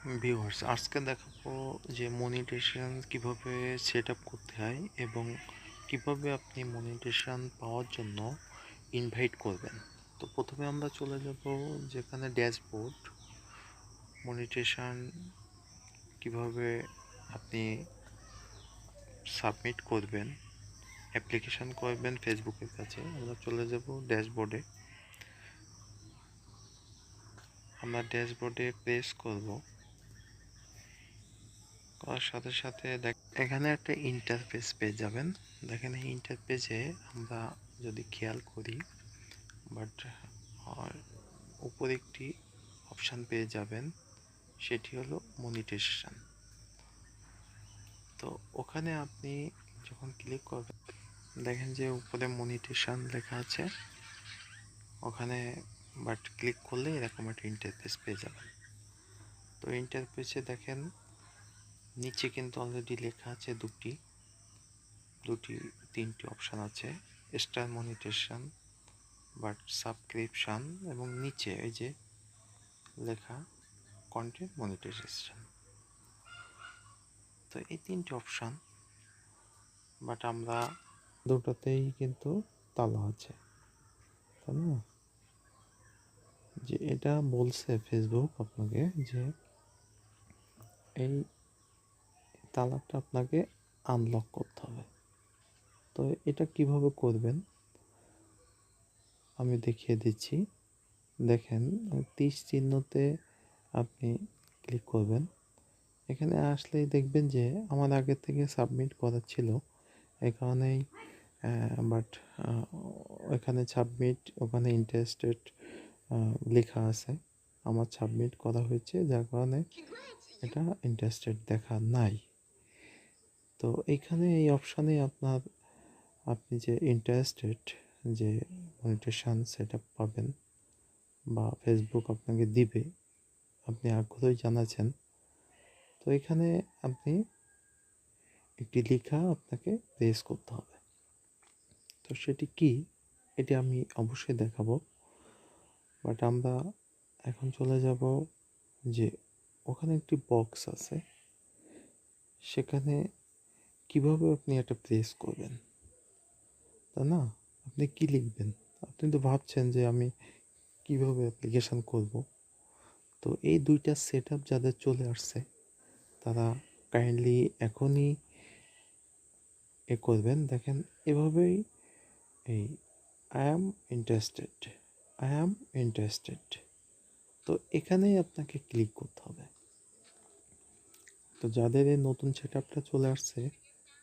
Viewers আজকে দেখাবো যে মনিটাইজেশন কিভাবে সেট আপ করতে হয় এবং কিভাবে আপনি মনিটাইজেশন পাওয়ার জন্য ইনভাইট করবেন। তো প্রথমে আমরা চলে যাব যেখানে ড্যাশবোর্ড মনিটাইজেশন কিভাবে আপনি সাবমিট করবেন, অ্যাপ্লিকেশন করবেন ফেসবুকের কাছে। আমরা চলে যাব ড্যাশবোর্ডে। আমরা ড্যাশবোর্ডে প্রেস করব, করার সাথে সাথে এখানে একটা ইন্টারফেস পেয়ে যাবেন। দেখেন এই ইন্টারফেসে আমরা যদি খেয়াল করি বাট উপরে একটি অপশান পেয়ে যাবেন, সেটি হলো মনিটাইজেশন। তো ওখানে আপনি যখন ক্লিক করবেন দেখেন যে উপরে মনিটাইজেশন লেখা আছে ওখানে, বাট ক্লিক করলে এরকম একটা ইন্টারফেস পেয়ে যাবেন। তো ইন্টারফেসে দেখেন নিচে কিন্তু অলরেডি লেখা আছে তিনটি অপশান আছে, স্টার মনিটাইজেশন বাট সাবস্ক্রিপশন এবং নিচে এই যে লেখা কন্টেন্ট মনিটাইজেশন। তো এই তিনটি অপশান, বাট আমরা দুটোতেই কিন্তু তালা আছে, তাই না? যে এটা বলছে ফেসবুক আপনাকে যে এই তালাটা আপনাকে আনলক করতে হবে। তো এটা কিভাবে করবেন আমি দেখিয়ে দিচ্ছি। দেখেন 30 চিহ্নতে আপনি ক্লিক করবেন। এখানে আসলেই দেখবেন যে আমার আগে থেকে সাবমিট করা ছিল, এই কারণেই বাট ওখানে সাবমিট, ওখানে ইন্টারেস্টেড লেখা আছে, আমার সাবমিট করা হয়েছে যার কারণে এটা ইন্টারেস্টেড দেখা নাই। তো এইখানে এই অপশানে আপনি যে ইন্টারেস্টেড যে মনিটাইজেশন সেট আপ পাবেন বা ফেসবুক আপনাকে দিবে, আপনি আগ্রহই জানাচ্ছেন। তো এখানে আপনি একটি লেখা আপনাকে প্রেস করতে হবে। তো সেটি কি এটি আমি অবশ্যই দেখাবো, বাট আমরা এখন চলে যাব যে ওখানে একটি বক্স আছে, সেখানে কিভাবে আপনি এটা প্রেস করবেন, তা না? আপনি কি লিখবেন? আপনি তো ভাবছেন যে আমি কিভাবে অ্যাপ্লিকেশন করব। তো এই দুইটা সেট আপ যাদের চলে আসছে তারা কাইন্ডলি এখনই করবেন। দেখেন এভাবেই এই I am interested, I am interested, তো এখানেই আপনাকে ক্লিক করতে হবে। তো যাদের এই নতুন সেট আপটা চলে আসছে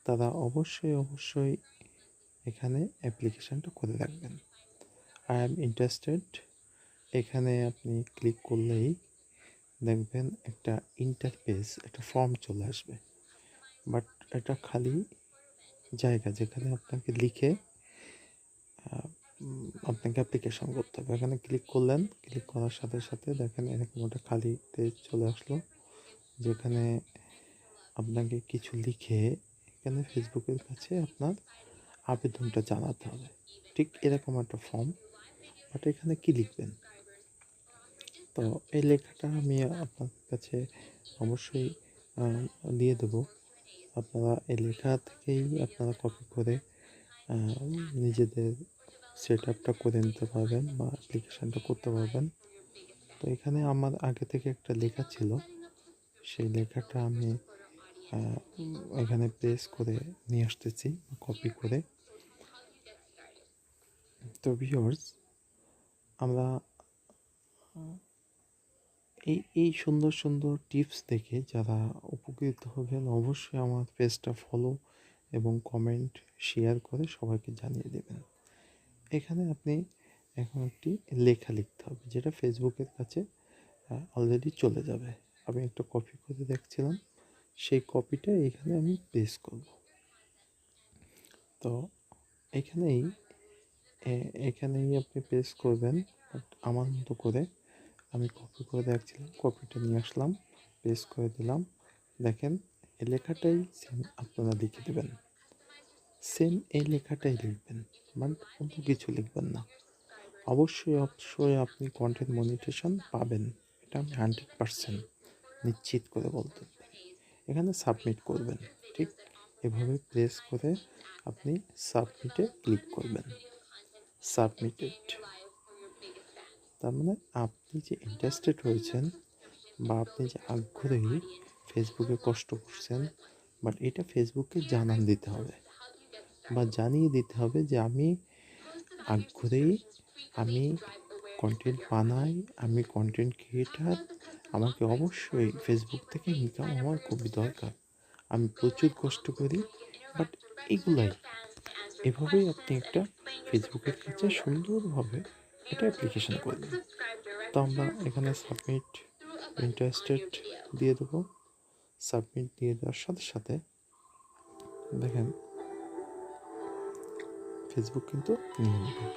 তারা অবশ্যই এখানে অ্যাপ্লিকেশানটা করে রাখবেন। আই অ্যাম ইন্টারেস্টেড, এখানে আপনি ক্লিক করলেই দেখবেন একটা ইন্টারফেস, একটা ফর্ম চলে আসবে, বাট এটা খালি জায়গা যেখানে আপনাকে লিখে আপনাকে অ্যাপ্লিকেশন করতে হবে। এখানে ক্লিক করলেন, ক্লিক করার সাথে সাথে দেখেন এরকম একটা খালি পেজ চলে আসলো, যেখানে আপনাকে কিছু লিখে এখানে ফেসবুকের কাছে আপনার আবেদনটা জানাতে হবে। ঠিক এরকম একটা ফর্ম, বাট এখানে কি লিখবেন? তো এই লেখাটা আমি আপনার কাছে অবশ্যই দিয়ে দেবো। আপনারা এই লেখা থেকেই আপনারা কপি করে নিজেদের সেট আপটা করে নিতে পারবেন বা অ্যাপ্লিকেশানটা করতে পারবেন। তো এখানে আমার আগে থেকে একটা লেখা ছিল, সেই লেখাটা আমি এখানে পেস্ট করে নিয়ে আসতেছি কপি করে। তো ভিউয়ার্স আমরা এই সুন্দর টিপস দেখে যারা উপকৃত হবেন অবশ্যই আমার পেজটা ফলো এবং কমেন্ট শেয়ার করে সবাইকে জানিয়ে দেবেন। এখানে আপনি এখন একটি লেখা লিখতে হবে যেটা ফেসবুকের কাছে অলরেডি চলে যাবে। আমি একটা কপি করে দেখছিলাম, সেই কপিটা এখানে আমি পেস্ট করব। তো এখানেই আপনি পেস্ট করবেন, বাট আমার মতো করে আমি কপি করে রাখছিলাম, কপিটা নিয়ে আসলাম, পেস্ট করে দিলাম। দেখেন এই লেখাটাই সেম আপনারা লিখে দেবেন, সেম এই লেখাটাই লিখবেন, বাট অন্য কিছু লিখবেন না। অবশ্যই আপনি কন্টেন্ট মনিটাইজেশন পাবেন, এটা আমি 100% নিশ্চিত করে বলতে পারি। এখানে সাবমিট করবেন, ঠিক এভাবে প্রেস করে আপনি সাবমিটে ক্লিক করবেন। সাবমিটেড, তার মানে আপনি যে ইন্টারেস্টেড হয়েছেন বা আপনি যে আগ্রহী, ফেসবুকে কষ্ট করছেন, বাট এটা ফেসবুককে জানান দিতে হবে বা জানিয়ে দিতে হবে যে আমি আগ্রহী, আমি কন্টেন্ট বানাই, আমি কন্টেন্ট ক্রিয়েটার, আমাকে অবশ্যই ফেসবুক থেকে ইনকাম আমার খুবই দরকার, আমি প্রচুর কষ্ট করি, বাট এগুলাই, এভাবেই আপনি একটা ফেসবুকের কাছে সুন্দরভাবে এটা অ্যাপ্লিকেশন করবেন। তো আমরা এখানে সাবমিট ইন্টারেস্টেড দিয়ে দেবো। সাবমিট দিয়ে দেওয়ার সাথে সাথে দেখেন ফেসবুক কিন্তু নিয়ে নেবে।